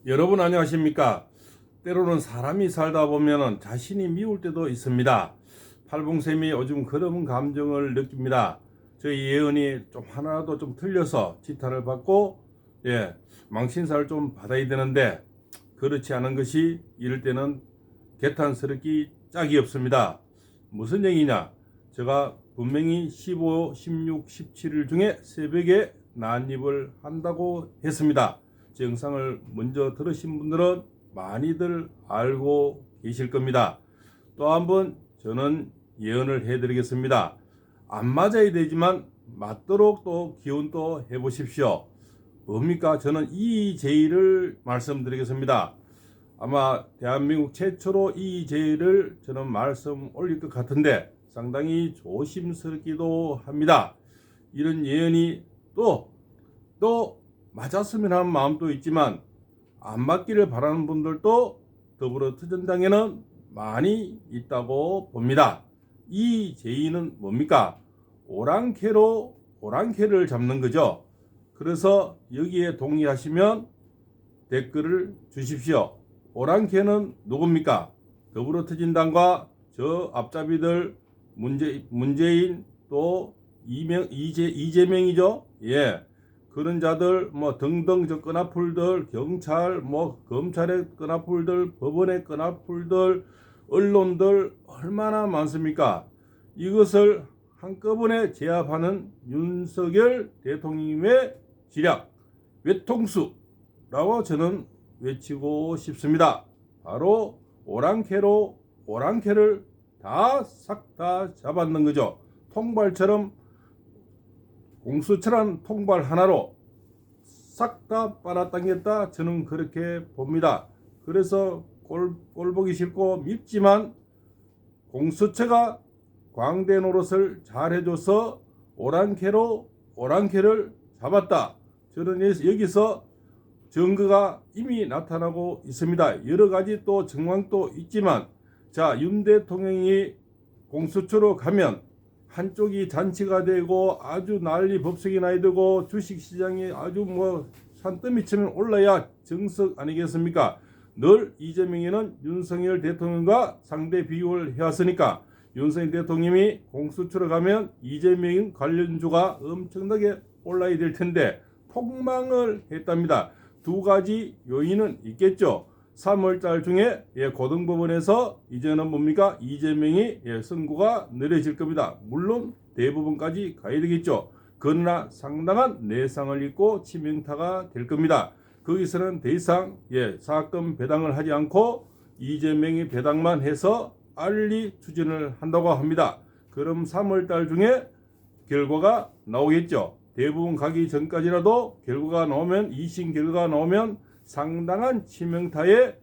여러분 안녕하십니까? 때로는 사람이 살다 보면 자신이 미울 때도 있습니다. 팔봉쌤이 요즘 그런 감정을 느낍니다. 저희 예언이 좀 하나라도 좀 틀려서 지탄을 받고 망신사를 좀 받아야 되는데 그렇지 않은 것이 이럴 때는 개탄스럽기 짝이 없습니다. 무슨 얘기냐? 제가 분명히 15, 16, 17일 중에 새벽에 난입을 한다고 했습니다. 제 영상을 먼저 들으신 분들은 많이들 알고 계실 겁니다. 또 한번 저는 예언을 해드리겠습니다. 안 맞아야 되지만 맞도록 또 기운 또 해보십시오. 뭡니까? 저는 EJ를 말씀드리겠습니다. 아마 대한민국 최초로 EJ를 저는 말씀 올릴 것 같은데 상당히 조심스럽기도 합니다. 이런 예언이 또 맞았으면 하는 마음도 있지만 안 맞기를 바라는 분들도 더불어 투전당에는 많이 있다고 봅니다. 이 제의는 뭡니까? 오랑캐를 잡는 거죠. 그래서 여기에 동의하시면 댓글을 주십시오. 오랑캐는 누굽니까? 더불어투진당과 저 앞잡이들 문재인 또 이재명이죠. 그런 자들 등등 저 끈앞풀들 경찰 검찰의 끈앞풀들 법원의 끈앞풀들 언론들 얼마나 많습니까? 이것을 한꺼번에 제압하는 윤석열 대통령의 지략 외통수라고 저는 외치고 싶습니다. 바로 오랑캐를 싹 다 잡았는 거죠. 통발처럼 공수처란 통발 하나로 싹 다 빨아당겼다, 저는 그렇게 봅니다. 그래서 꼴 보기 싫고 밉지만 공수처가 광대 노릇을 잘 해줘서 오랑캐를 잡았다. 저는 여기서 증거가 이미 나타나고 있습니다. 여러 가지 또 정황도 있지만, 윤 대통령이 공수처로 가면 한쪽이 잔치가 되고 아주 난리 법석이 나야 되고 주식시장이 아주 산더미처럼 올라야 정석 아니겠습니까? 늘 이재명이는 윤석열 대통령과 상대 비교를 해왔으니까 윤석열 대통령이 공수처로 가면 이재명 관련주가 엄청나게 올라야 될 텐데 폭망을 했답니다. 두 가지 요인은 있겠죠. 3월달 중에 고등법원에서 이제는 뭡니까? 이재명이 선고가 내려질 겁니다. 물론 대부분까지 가야 되겠죠. 그러나 상당한 내상을 입고 치명타가 될 겁니다. 거기서는 더 이상 사건 배당을 하지 않고 이재명이 배당만 해서 알리 추진을 한다고 합니다. 그럼 3월달 중에 결과가 나오겠죠. 대부분 가기 전까지라도 결과가 나오면 2심 결과가 나오면 상당한 치명타에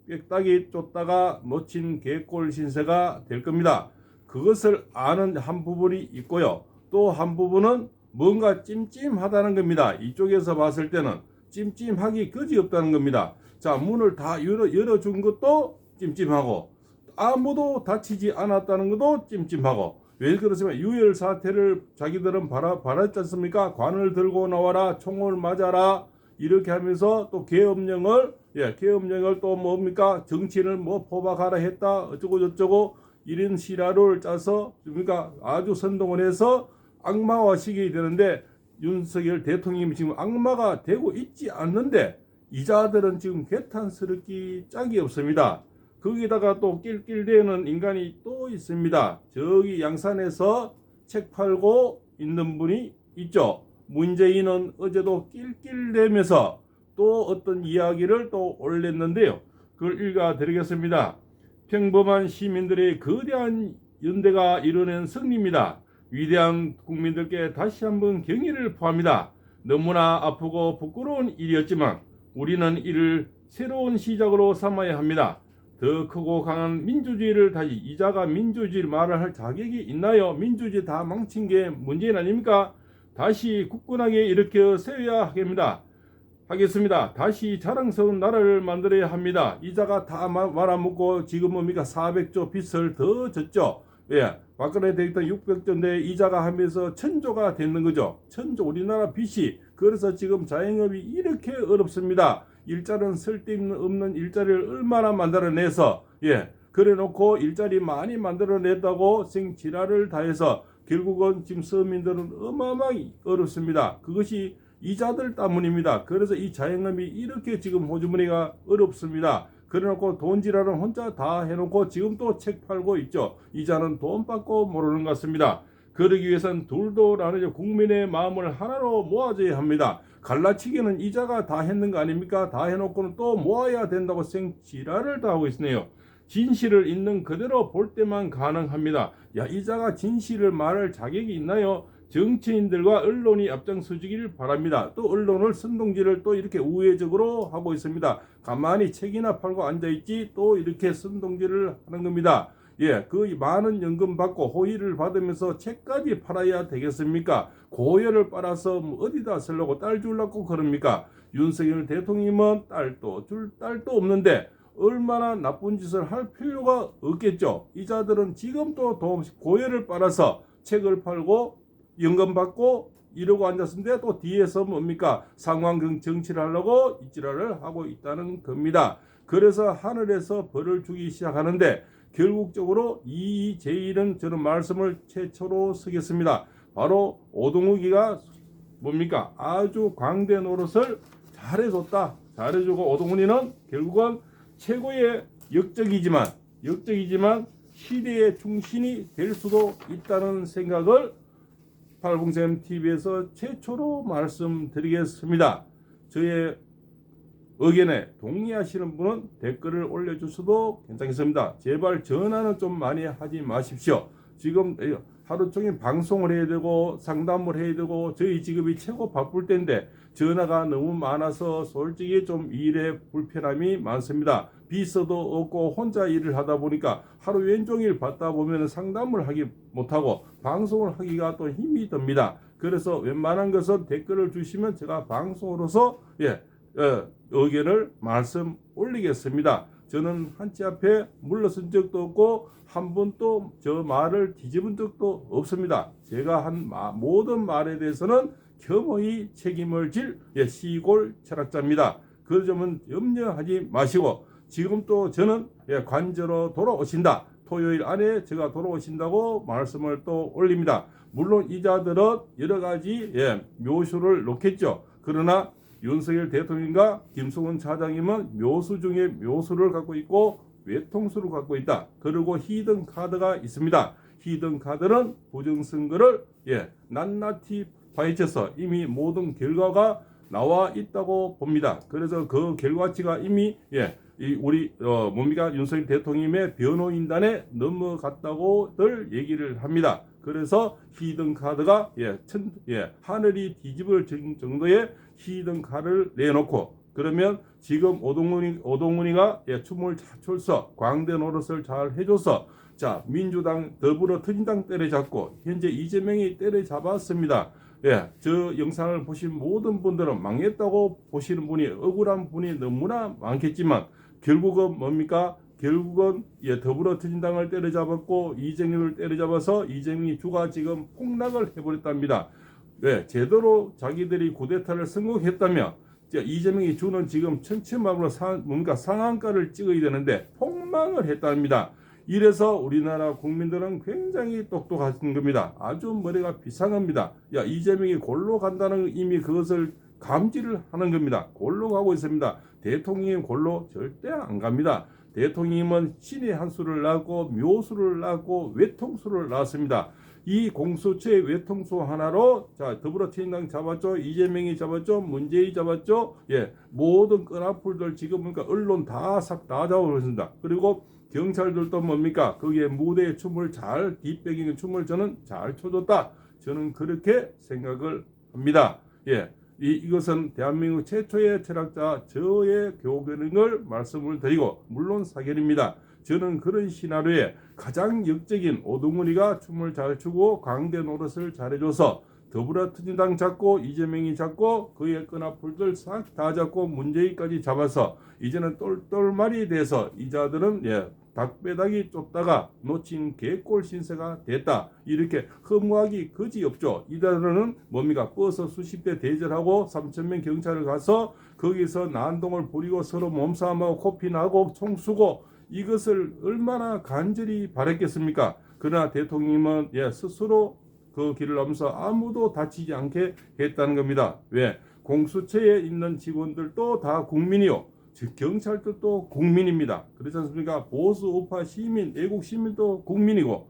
빽딱이 쫓다가 놓친 개꼴 신세가 될 겁니다. 그것을 아는 한 부분이 있고요. 또 한 부분은 뭔가 찜찜하다는 겁니다. 이쪽에서 봤을 때는 찜찜하기 그지없다는 겁니다. 문을 다 열어준 것도 찜찜하고 아무도 다치지 않았다는 것도 찜찜하고, 왜 그렇습니까? 유혈 사태를 자기들은 바랐지 않습니까? 관을 들고 나와라, 총을 맞아라, 이렇게 하면서 또 계엄령을 또 뭡니까? 정치인을 포박하라 했다, 어쩌고 저쩌고 이런 시나리오를 짜서 아주 선동을 해서 악마화시키게 되는데, 윤석열 대통령이 지금 악마가 되고 있지 않는데 이 자들은 지금 개탄스럽기 짝이 없습니다. 거기다가 또 낄낄대는 인간이 또 있습니다. 저기 양산에서 책 팔고 있는 분이 있죠. 문재인은 어제도 낄낄대면서 또 어떤 이야기를 또 올렸는데요. 그걸 읽어드리겠습니다. 평범한 시민들의 거대한 연대가 이뤄낸 승리입니다. 위대한 국민들께 다시 한번 경의를 표합니다. 너무나 아프고 부끄러운 일이었지만 우리는 이를 새로운 시작으로 삼아야 합니다. 더 크고 강한 민주주의를 다시, 이자가 민주주의 말을 할 자격이 있나요? 민주주의 다 망친 게 문재인 아닙니까? 다시 굳건하게 일으켜 세워야 하겠습니다. 다시 자랑스러운 나라를 만들어야 합니다. 이자가 다 말아먹고 지금 뭡니까? 400조 빚을 더 졌죠. 박근혜 대통령 600조인데 이자가 하면서 1000조가 되는 거죠. 1000조 우리나라 빚이. 그래서 지금 자영업이 이렇게 어렵습니다. 일자리는 쓸데없는 일자리를 얼마나 만들어내서 그래놓고 일자리 많이 만들어냈다고 생지랄을 다해서 결국은 지금 서민들은 어마어마하게 어렵습니다. 그것이 이자들 때문입니다. 그래서 이 자영업이 이렇게 지금 호주머니가 어렵습니다. 그래놓고 돈지랄은 혼자 다 해놓고 지금 또 책 팔고 있죠. 이자는 돈 받고 모르는 것 같습니다. 그러기 위해서는 둘도 나누죠. 국민의 마음을 하나로 모아줘야 합니다. 갈라치기는 이자가 다 했는 거 아닙니까? 다 해놓고는 또 모아야 된다고 생지랄을 다 하고 있네요. 진실을 있는 그대로 볼 때만 가능합니다. 야, 이자가 진실을 말할 자격이 있나요? 정치인들과 언론이 앞장서주기를 바랍니다. 또 언론을 선동질을 또 이렇게 우회적으로 하고 있습니다. 가만히 책이나 팔고 앉아있지 또 이렇게 선동질을 하는 겁니다. 그 많은 연금 받고 호의를 받으면서 책까지 팔아야 되겠습니까? 고열을 빨아서 어디다 쓰려고 딸 주려고 그럽니까? 윤석열 대통령은 딸도 줄 딸도 없는데 얼마나 나쁜 짓을 할 필요가 없겠죠. 이자들은 지금 또 고열을 빨아서 책을 팔고 연금 받고 이러고 앉았는데 또 뒤에서 뭡니까? 상황 정치를 하려고 이지랄을 하고 있다는 겁니다. 그래서 하늘에서 벌을 주기 시작하는데 결국적으로 이 제일은 저는 말씀을 최초로 쓰겠습니다. 바로 오동욱이가 뭡니까? 아주 광대 노릇을 잘해줬다. 잘해주고 오동훈이는 결국은 최고의 역적이지만 시대의 중심이 될 수도 있다는 생각을 팔봉쌤TV에서 최초로 말씀드리겠습니다. 저의 의견에 동의하시는 분은 댓글을 올려주셔도 괜찮겠습니다. 제발 전화는 좀 많이 하지 마십시오. 지금 하루 종일 방송을 해야 되고 상담을 해야 되고 저희 직업이 최고 바쁠 때인데 전화가 너무 많아서 솔직히 좀 일에 불편함이 많습니다. 비서도 없고 혼자 일을 하다 보니까 하루 왼종일 받다 보면 상담을 하기 못하고 방송을 하기가 또 힘이 듭니다. 그래서 웬만한 것은 댓글을 주시면 제가 방송으로서 의견을 말씀 올리겠습니다. 저는 한치 앞에 물러선 적도 없고 한 번도 저 말을 뒤집은 적도 없습니다. 제가 한 모든 말에 대해서는 겸허히 책임을 질 시골 철학자입니다. 그 점은 염려하지 마시고 지금 또 저는 관저로 돌아오신다. 토요일 안에 제가 돌아오신다고 말씀을 또 올립니다. 물론 이자들은 여러 가지 묘수를 놓겠죠. 그러나 윤석열 대통령과 김성훈 차장님은 묘수 중에 묘수를 갖고 있고 외통수를 갖고 있다. 그리고 히든 카드가 있습니다. 히든 카드는 부정선거를 낱낱이 파헤쳐서 이미 모든 결과가 나와 있다고 봅니다. 그래서 그 결과치가 이미 우리 윤석열 대통령의 변호인단에 넘어갔다고들 얘기를 합니다. 그래서 히든 카드가 하늘이 뒤집을 정도의 히든 카드를 내놓고 그러면 지금 오동훈이가 춤을 잘 춰서 광대 노릇을 잘 해줘서 자 민주당 더불어민주당 때려잡고 현재 이재명이 때려잡았습니다. 저 영상을 보신 모든 분들은 망했다고 보시는 분이 억울한 분이 너무나 많겠지만 결국은 뭡니까? 결국은 더불어민주당을 때려잡았고 이재명을 때려잡아서 이재명이 주가 지금 폭락을 해버렸답니다. 제대로 자기들이 쿠데타를 성공했다면 이재명이 주는 지금 천천막으로 상한가를 찍어야 되는데 폭망을 했답니다. 이래서 우리나라 국민들은 굉장히 똑똑하신 겁니다. 아주 머리가 비상합니다. 이재명이 골로 간다는 이미 그것을 감지를 하는 겁니다. 골로 가고 있습니다. 대통령이 골로 절대 안 갑니다. 대통령님은 신의 한 수를 낳고 묘수를 낳고 외통수를 낳았습니다. 이 공수처의 외통수 하나로 더불어민주당 잡았죠. 이재명이 잡았죠. 문재인이 잡았죠. 모든 끈앞풀들 지금 보니까 언론 다 잡아버렸습니다. 그리고 경찰들도 뭡니까? 거기에 무대에 춤을 뒷배경의 춤을 저는 잘 춰줬다. 저는 그렇게 생각을 합니다. 이것은 대한민국 최초의 철학자 저의 교견을 말씀을 드리고 물론 사견입니다. 저는 그런 시나리오에 가장 역적인 오동훈이가 춤을 잘 추고 광대 노릇을 잘해줘서 더불어민주당 잡고 이재명이 잡고 그의 끈앞풀들 싹 다 잡고 문재인까지 잡아서 이제는 똘똘말이 돼서 이자들은 닭배닥이 쫓다가 놓친 개꼴 신세가 됐다. 이렇게 허무하기 그지없죠. 이자들은 뭡니까? 버스 수십 대 대절하고 3,000명 경찰을 가서 거기서 난동을 부리고 서로 몸싸움하고 코피 나고 총 쏘고 이것을 얼마나 간절히 바랬겠습니까? 그러나 대통령님은 스스로 그 길을 넘어서 아무도 다치지 않게 했다는 겁니다. 왜? 공수처에 있는 직원들도 다 국민이요. 즉 경찰들도 국민입니다. 그렇지 않습니까? 보수 우파 시민, 애국 시민도 국민이고,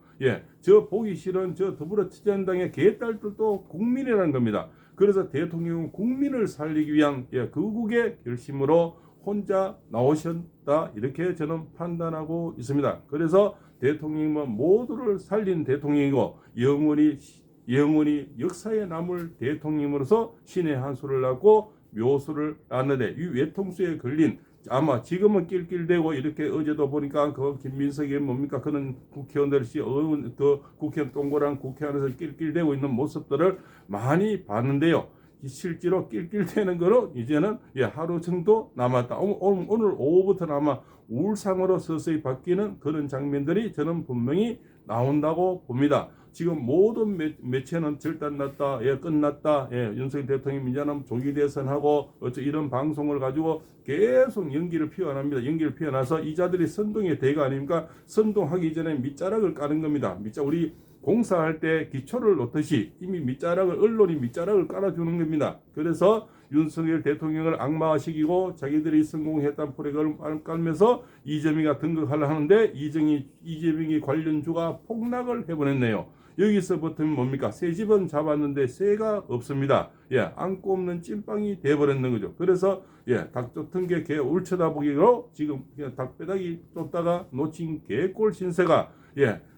저 보기 싫은 저 더불어민주당의 개딸들도 국민이라는 겁니다. 그래서 대통령은 국민을 살리기 위한 극국의 결심으로 혼자 나오셨다 이렇게 저는 판단하고 있습니다. 그래서 대통령은 모두를 살린 대통령이고 영원히 역사에 남을 대통령으로서 신의 한 수를 낳고 묘수를 낳는데 이 외통수에 걸린 아마 지금은 낄낄대고 이렇게 어제도 보니까 그 김민석이 뭡니까 그런 국회의원들이 그 국회의원 동그란 국회 안에서 낄낄대고 있는 모습들을 많이 봤는데요. 실제로 낄낄대는 거로 이제는 하루 정도 남았다. 오늘 오후부터 아마 울상으로 서서히 바뀌는 그런 장면들이 저는 분명히 나온다고 봅니다. 지금 모든 매체는 절단났다, 끝났다, 윤석열 대통령이 이제는 조기 대선하고 이런 방송을 가지고 계속 연기를 피워납니다. 연기를 피워나서 이 자들이 선동의 대가 아닙니까? 선동하기 전에 밑자락을 까는 겁니다. 우리 공사할 때 기초를 놓듯이 이미 언론이 밑자락을 깔아주는 겁니다. 그래서 윤석열 대통령을 악마화시키고 자기들이 성공했다는 프로그램을 깔면서 이재명이가 등극하려 하는데 이재명이 관련주가 폭락을 해버렸네요. 여기서부터 뭡니까? 새 집은 잡았는데 새가 없습니다. 안고 없는 찐빵이 돼버렸는 거죠. 그래서 닭 쫓은 게 개 울쳐다보기로 지금 그냥 닭배닥이 쫓다가 놓친 개꼴 신세가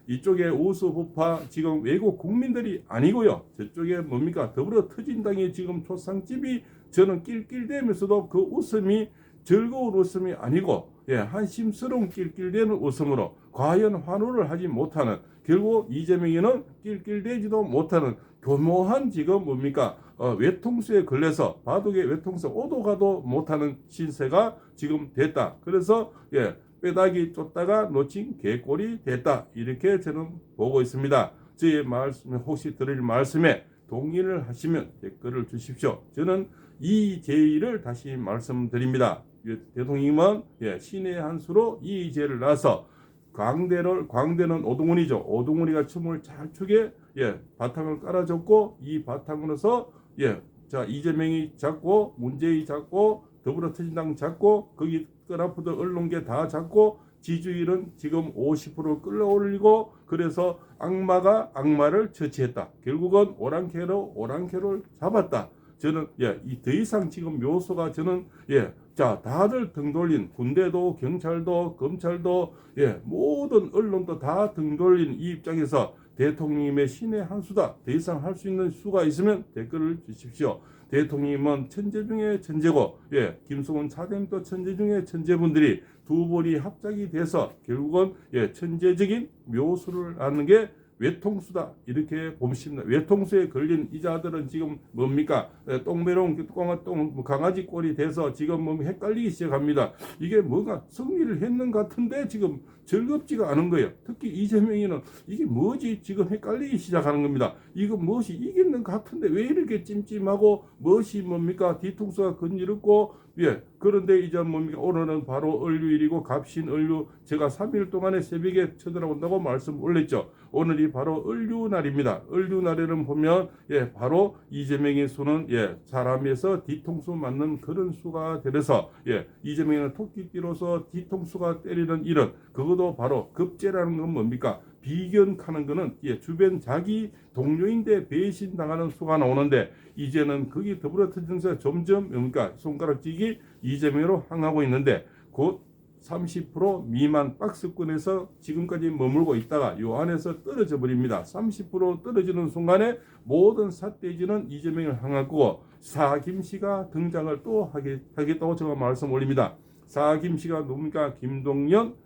이쪽에 우수부파 지금 외국 국민들이 아니고요. 저쪽에 뭡니까? 더불어 터진당이 지금 초상집이 저는 낄낄대면서도 그 웃음이 즐거운 웃음이 아니고 한심스러운 낄낄대는 웃음으로 과연 환호를 하지 못하는 결국 이재명이는 낄낄대지도 못하는 교묘한 지금 뭡니까? 외통수에 걸려서 바둑의 외통수 오도 가도 못하는 신세가 지금 됐다. 그래서 빼닥이 쫓다가 놓친 개꼴이 됐다. 이렇게 저는 보고 있습니다. 저의 말씀 혹시 들을 말씀에 동의를 하시면 댓글을 주십시오. 저는 이재희를 다시 말씀드립니다. 대통령님은 신의 한 수로 이재를 낳아서 광대는 오동훈이죠. 오동훈이가 춤을 잘 추게 바탕을 깔아줬고 이 바탕으로서 이재명이 잡고 문재인이 잡고 더불어민주당 잡고 거기 끄라프들 언론계 다 잡고 지지율은 지금 50% 끌어올리고 그래서 악마가 악마를 처치했다. 결국은 오랑캐를 잡았다. 저는 더 이상 지금 묘소가 저는 다들 등 돌린 군대도 경찰도 검찰도 모든 언론도 다 등 돌린 이 입장에서 대통령님의 신의 한 수다. 더 이상 할 수 있는 수가 있으면 댓글을 주십시오. 대통령님은 천재 중에 천재고 김성훈 차장도 천재 중에 천재분들이 두 분이 합작이 돼서 결국은 천재적인 묘수를 하는 게 외통수다 이렇게 봅니다. 외통수에 걸린 이자들은 지금 뭡니까? 똥배롱 강아지 꼴이 돼서 지금 헷갈리기 시작합니다. 이게 뭔가 승리를 했는 것 같은데 지금 즐겁지가 않은 거예요. 특히 이재명이는 이게 뭐지 지금 헷갈리기 시작하는 겁니다. 이거 무엇이 이기는 것 같은데 왜 이렇게 찜찜하고 무엇이 뭡니까? 뒤통수가 건드렸고 그런데 이제 뭡니까? 오늘은 바로 을류일이고 갑신을류 제가 3일 동안에 새벽에 쳐들어온다고 말씀 올렸죠. 오늘이 바로 을류날입니다. 을류날에는 보면 바로 이재명의 수는 사람에서 뒤통수 맞는 그런 수가 되면서 이재명은 토끼띠로서 뒤통수가 때리는 이런 그것도 바로 급제라는 건 뭡니까? 비견하는 거는 주변 자기 동료인데 배신당하는 수가 나오는데 이제는 거기 더불어민주당에서 점점 뭡니까? 손가락질이 이재명으로 향하고 있는데 곧 30% 미만 박스권에서 지금까지 머물고 있다가 요 안에서 떨어져 버립니다. 30% 떨어지는 순간에 모든 삿대지는 이재명을 향할 거고 사김씨가 등장을 또 하겠다고 제가 말씀 올립니다. 사김씨가 누굽니까? 김동연,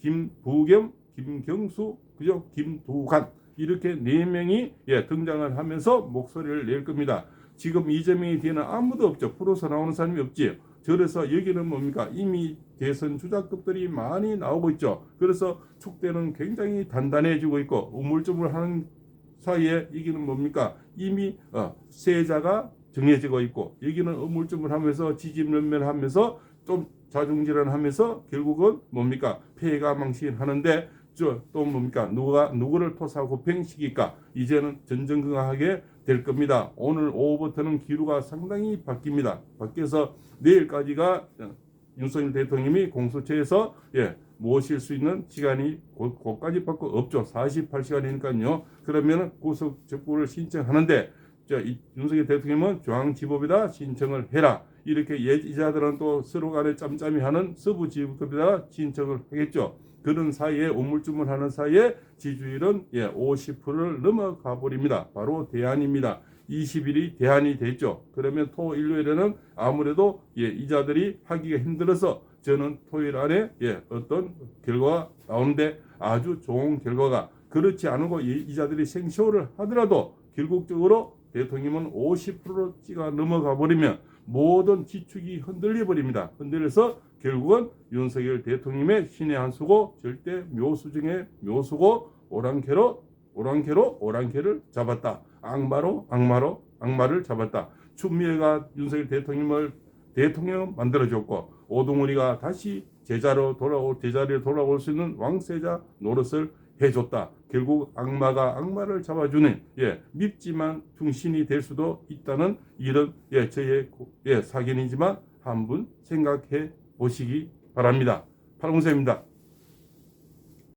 김부겸, 김경수, 그죠? 김두관 이렇게 4명이 등장을 하면서 목소리를 낼 겁니다. 지금 이재명이 뒤에는 아무도 없죠. 풀어서 나오는 사람이 없지. 그래서 여기는 뭡니까? 이미 대선 주자급들이 많이 나오고 있죠. 그래서 축대는 굉장히 단단해지고 있고 우물쭈물하는 사이에 이기는 뭡니까? 이미 세자가 정해지고 있고 여기는 우물쭈물하면서 지지면면하면서 좀 자중질환하면서 결국은 뭡니까 폐가 망신하는데 또 뭡니까 누구를 토사구팽시킬까 이제는 전전긍긍하게 될 겁니다. 오늘 오후부터는 기류가 상당히 바뀝니다. 바뀌어서 내일까지가 윤석열 대통령이 공수처에서 모실 수 있는 시간이 곧까지 밖에 없죠. 48시간이니까요. 그러면 구속 적부를 신청하는데 윤석열 대통령은 중앙지법에다 신청을 해라. 이렇게 이자들은 또 서로 간에 짬짬이 하는 서부지법에다 신청을 하겠죠. 그런 사이에 우물쭈물하는 사이에 지지율은 50%를 넘어가 버립니다. 바로 대안입니다. 20일이 대안이 됐죠. 그러면 토 일요일에는 아무래도 이자들이 하기가 힘들어서 저는 토요일 안에 어떤 결과가 나오는데 아주 좋은 결과가 그렇지 않고 이자들이 생쇼를 하더라도 결국적으로 대통령은 50%로 찍어 넘어가 버리면 모든 지축이 흔들려 버립니다. 흔들려서 결국은 윤석열 대통령의 신의 한 수고 절대 묘수 중에 묘수고 오랑캐를 잡았다. 악마를 잡았다. 추미애가 윤석열 대통령을 대통령 만들어줬고 오동훈이가 다시 제자리에 돌아올 수 있는 왕세자 노릇을 해줬다. 결국 악마가 악마를 잡아주는 밉지만 중신이 될 수도 있다는 이런 저의 사견이지만 한번 생각해 보시기 바랍니다. 팔공세입니다.